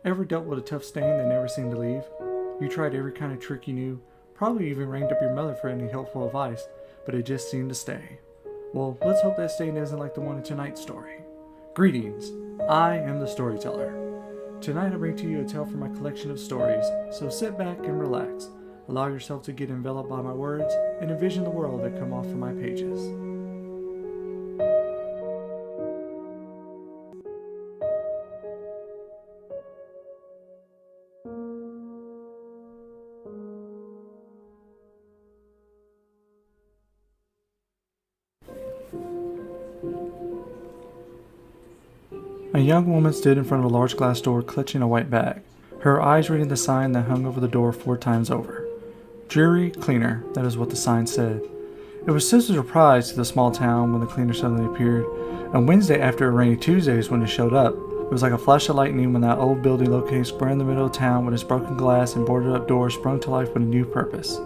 Ever dealt with a tough stain that never seemed to leave? You tried every kind of trick you knew, probably even rang up your mother for any helpful advice, but it just seemed to stay. Well, let's hope that stain isn't like the one in tonight's story. Greetings, I am the Storyteller. Tonight I bring to you a tale from my collection of stories, so sit back and relax. Allow yourself to get enveloped by my words and envision the world that come off from my pages. A young woman stood in front of a large glass door clutching a white bag, her eyes reading the sign that hung over the door 4 times over. Dreary Cleaner, that is what the sign said. It was such a surprise to the small town when the cleaner suddenly appeared. On Wednesday after a rainy Tuesday is when it showed up. It was like a flash of lightning when that old building located square in the middle of town with its broken glass and boarded up doors sprung to life with a new purpose.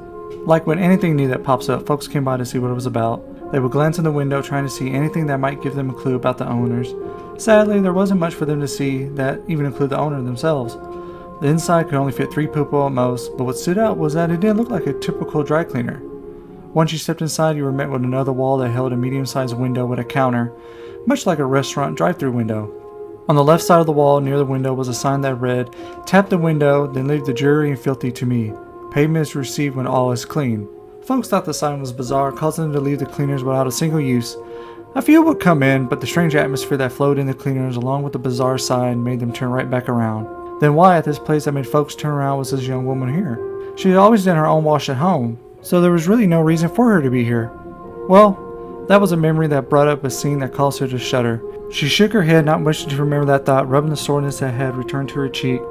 Like when anything new that pops up, folks came by to see what it was about. They would glance in the window trying to see anything that might give them a clue about the owners. Sadly, there wasn't much for them to see that even included the owner themselves. The inside could only fit 3 people at most, but what stood out was that it didn't look like a typical dry cleaner. Once you stepped inside, you were met with another wall that held a medium-sized window with a counter, much like a restaurant drive-thru window. On the left side of the wall, near the window, was a sign that read, "Tap the window, then leave the dreary and filthy to me. Payment is received when all is clean." Folks thought the sign was bizarre, causing them to leave the cleaners without a single use. A few would come in, but the strange atmosphere that flowed in the cleaners along with the bizarre sign made them turn right back around. Then why at this place that made folks turn around was this young woman here? She had always done her own wash at home, so there was really no reason for her to be here. Well, that was a memory that brought up a scene that caused her to shudder. She shook her head, not wishing to remember that thought, rubbing the soreness that had returned to her cheek.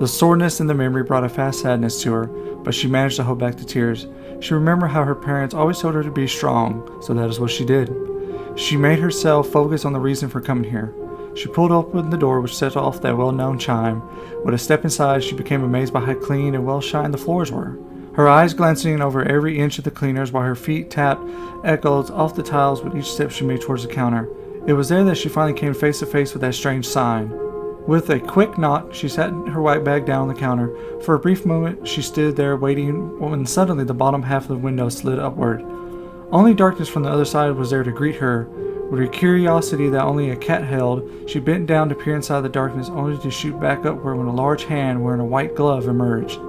The soreness in the memory brought a fast sadness to her, but she managed to hold back the tears. She remembered how her parents always told her to be strong, so that is what she did. She made herself focus on the reason for coming here. She pulled open the door, which set off that well-known chime. With a step inside, she became amazed by how clean and well-shined the floors were. Her eyes glancing over every inch of the cleaners while her feet tapped echoes off the tiles with each step she made towards the counter. It was there that she finally came face to face with that strange sign. With a quick knock, she sat her white bag down on the counter. For a brief moment, she stood there waiting when suddenly the bottom half of the window slid upward. Only darkness from the other side was there to greet her. With her curiosity that only a cat held, she bent down to peer inside the darkness only to shoot back upward when a large hand wearing a white glove emerged.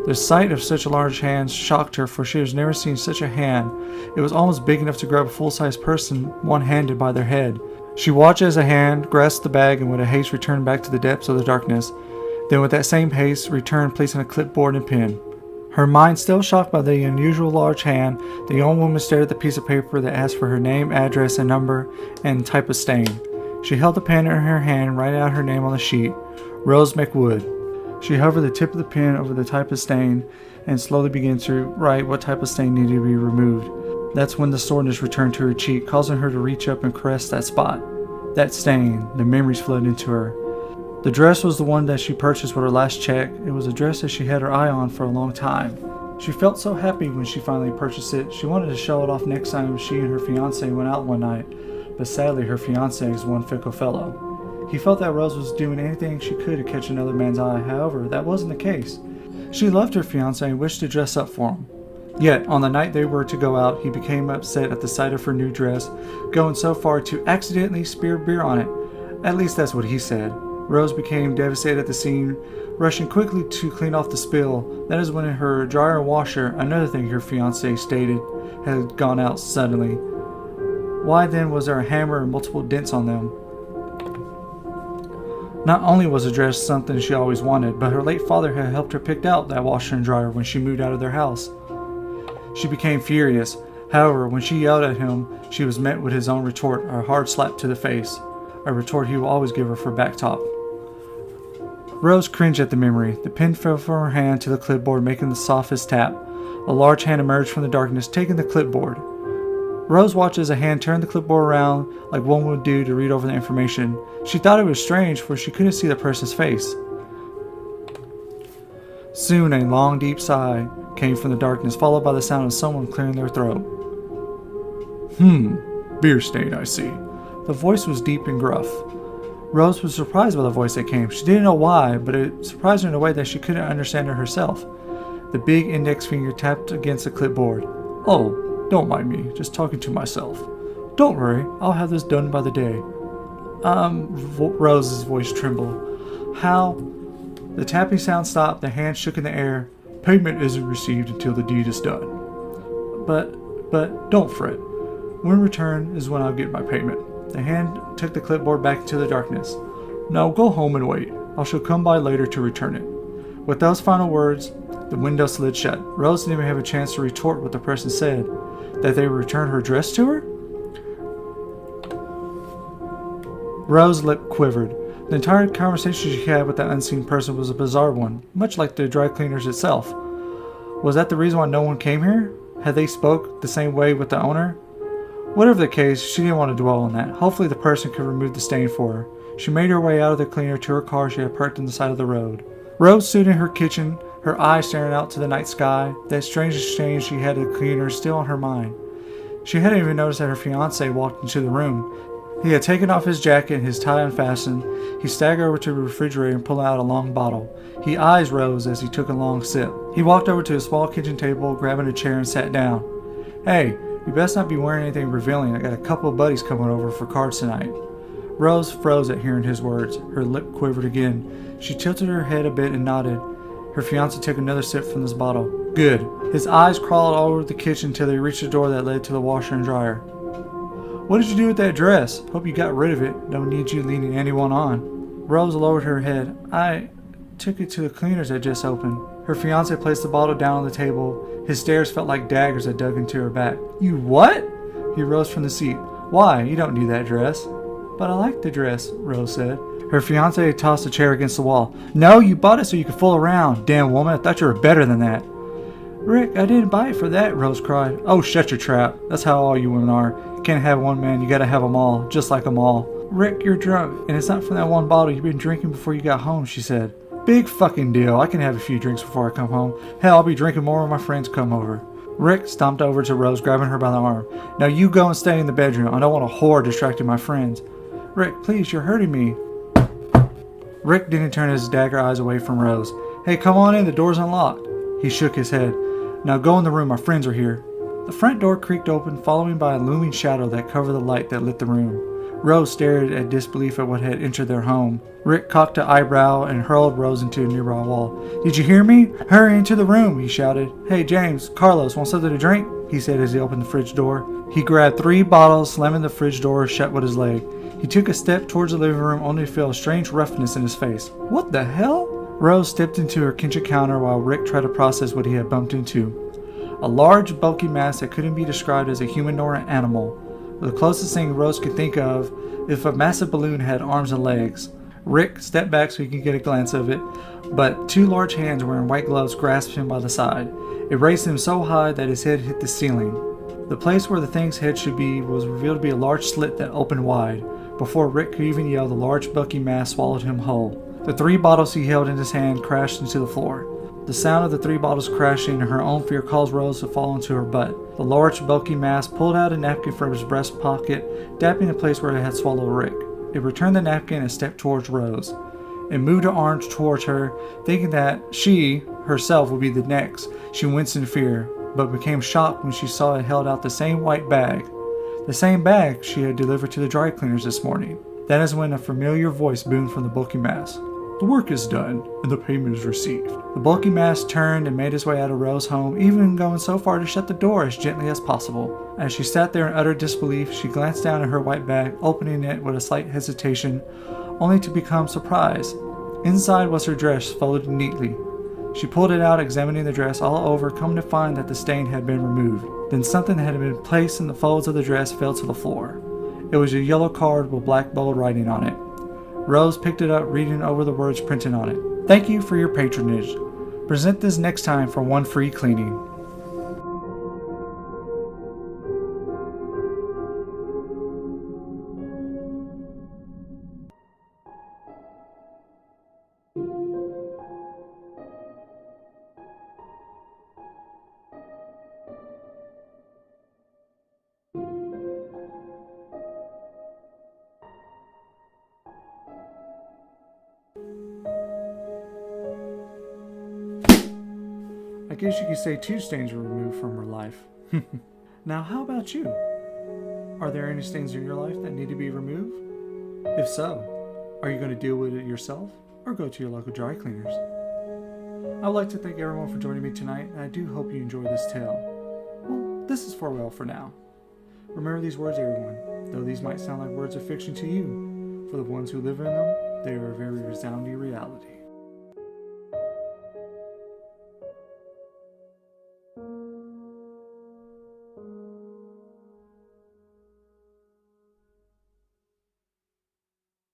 The sight of such a large hand shocked her, for she had never seen such a hand. It was almost big enough to grab a full-sized person one-handed by their head. She watched as a hand grasped the bag and with a haste returned back to the depths of the darkness. Then with that same haste returned, placing a clipboard and pen. Her mind still shocked by the unusual large hand, the young woman stared at the piece of paper that asked for her name, address, and number, and type of stain. She held the pen in her hand, writing out her name on the sheet, Rose McWood. She hovered the tip of the pen over the type of stain and slowly began to write what type of stain needed to be removed. That's when the soreness returned to her cheek, causing her to reach up and caress that spot. That stain, the memories flooded into her. The dress was the one that she purchased with her last check. It was a dress that she had her eye on for a long time. She felt so happy when she finally purchased it. She wanted to show it off next time she and her fiancé went out one night, but sadly her fiancé is one fickle fellow. He felt that Rose was doing anything she could to catch another man's eye. However, that wasn't the case. She loved her fiancé and wished to dress up for him. Yet, on the night they were to go out, he became upset at the sight of her new dress, going so far to accidentally spill beer on it. At least that's what he said. Rose became devastated at the scene, rushing quickly to clean off the spill. That is when her dryer and washer, another thing her fiancé stated, had gone out suddenly. Why then was there a hammer and multiple dents on them? Not only was the dress something she always wanted, but her late father had helped her pick out that washer and dryer when she moved out of their house. She became furious. However, when she yelled at him, she was met with his own retort, a hard slap to the face, a retort he will always give her for backtop. Rose cringed at the memory. The pen fell from her hand to the clipboard, making the softest tap. A large hand emerged from the darkness, taking the clipboard. Rose watched as a hand turned the clipboard around like one would do to read over the information. She thought it was strange, for she couldn't see the person's face. Soon a long, deep sigh came from the darkness, followed by the sound of someone clearing their throat. Beer stain, I see. The voice was deep and gruff. Rose was surprised by the voice that came. She didn't know why, but it surprised her in a way that she couldn't understand it herself. The big index finger tapped against the clipboard. "Oh, don't mind me, just talking to myself. Don't worry, I'll have this done by the day." Rose's voice trembled. "How?" The tapping sound stopped, the hand shook in the air. "Payment isn't received until the deed is done. But, don't fret. When return is when I'll get my payment." The hand took the clipboard back into the darkness. "Now go home and wait. I shall come by later to return it." With those final words, the window slid shut. Rose didn't even have a chance to retort what the person said. That they would return her dress to her? Rose's lip quivered. The entire conversation she had with that unseen person was a bizarre one, much like the dry cleaners itself. Was that the reason why no one came here? Had they spoke the same way with the owner? Whatever the case, she didn't want to dwell on that. Hopefully the person could remove the stain for her. She made her way out of the cleaner to her car she had parked on the side of the road. Rose stood in her kitchen, her eyes staring out to the night sky. That strange exchange she had with the cleaner is still on her mind. She hadn't even noticed that her fiancé walked into the room. He had taken off his jacket and his tie unfastened. He staggered over to the refrigerator and pulled out a long bottle. He eyes Rose as he took a long sip. He walked over to a small kitchen table, grabbing a chair and sat down. "Hey, you best not be wearing anything revealing. I got a couple of buddies coming over for cards tonight." Rose froze at hearing his words. Her lip quivered again. She tilted her head a bit and nodded. Her fiancé took another sip from this bottle. "Good." His eyes crawled all over the kitchen until they reached the door that led to the washer and dryer. "What did you do with that dress? Hope you got rid of it. Don't need you leading anyone on." Rose lowered her head. "I took it to the cleaners that just opened." Her fiancé placed the bottle down on the table. His stares felt like daggers that dug into her back. "You what?" He rose from the seat. "Why? You don't need that dress." "But I like the dress," Rose said. Her fiancé tossed a chair against the wall. "No, you bought it so you could fool around. Damn woman, I thought you were better than that." "Rick, I didn't buy it for that," Rose cried. "Oh, shut your trap. That's how all you women are. You can't have one man, you gotta have them all, just like them all." "Rick, you're drunk, and it's not from that one bottle you've been drinking before you got home," she said. "Big fucking deal. I can have a few drinks before I come home. Hell, I'll be drinking more when my friends come over." Rick stomped over to Rose, grabbing her by the arm. "Now you go and stay in the bedroom. I don't want a whore distracting my friends." "Rick, please, you're hurting me." Rick didn't turn his dagger eyes away from Rose. "Hey, come on in, the door's unlocked." He shook his head. "Now go in the room, my friends are here." The front door creaked open, followed by a looming shadow that covered the light that lit the room. Rose stared at disbelief at what had entered their home. Rick cocked an eyebrow and hurled Rose into a nearby wall. "Did you hear me? Hurry into the room," he shouted. "Hey, James, Carlos, want something to drink?" he said as he opened the fridge door. He grabbed 3 bottles, slamming the fridge door shut with his leg. He took a step towards the living room, only to feel a strange roughness in his face. "What the hell?" Rose stepped into her kitchen counter while Rick tried to process what he had bumped into. A large, bulky mass that couldn't be described as a human nor an animal. The closest thing Rose could think of if a massive balloon had arms and legs. Rick stepped back so he could get a glance of it, but 2 large hands wearing white gloves grasped him by the side. It raised him so high that his head hit the ceiling. The place where the thing's head should be was revealed to be a large slit that opened wide. Before Rick could even yell, the large, bulky mass swallowed him whole. The 3 bottles he held in his hand crashed into the floor. The sound of the 3 bottles crashing and her own fear caused Rose to fall into her butt. The large, bulky mass pulled out a napkin from his breast pocket, dapping the place where it had swallowed Rick. It returned the napkin and stepped towards Rose. It moved her arms towards her, thinking that she, herself, would be the next. She winced in fear, but became shocked when she saw it held out the same white bag. The same bag she had delivered to the dry cleaners this morning. That is when a familiar voice boomed from the bulky mass. "The work is done, and the payment is received." The bulky mass turned and made his way out of Rose's home, even going so far to shut the door as gently as possible. As she sat there in utter disbelief, she glanced down at her white bag, opening it with a slight hesitation, only to become surprised. Inside was her dress, folded neatly. She pulled it out, examining the dress all over, coming to find that the stain had been removed. Then something that had been placed in the folds of the dress fell to the floor. It was a yellow card with black bold writing on it. Rose picked it up, reading over the words printed on it. "Thank you for your patronage. Present this next time for 1 free cleaning." I guess you could say 2 stains were removed from her life. Now, how about you? Are there any stains in your life that need to be removed? If so, are you going to deal with it yourself or go to your local dry cleaners? I would like to thank everyone for joining me tonight, and I do hope you enjoy this tale. Well, this is farewell for now. Remember these words, everyone, though these might sound like words of fiction to you, for the ones who live in them, they are a very resounding reality.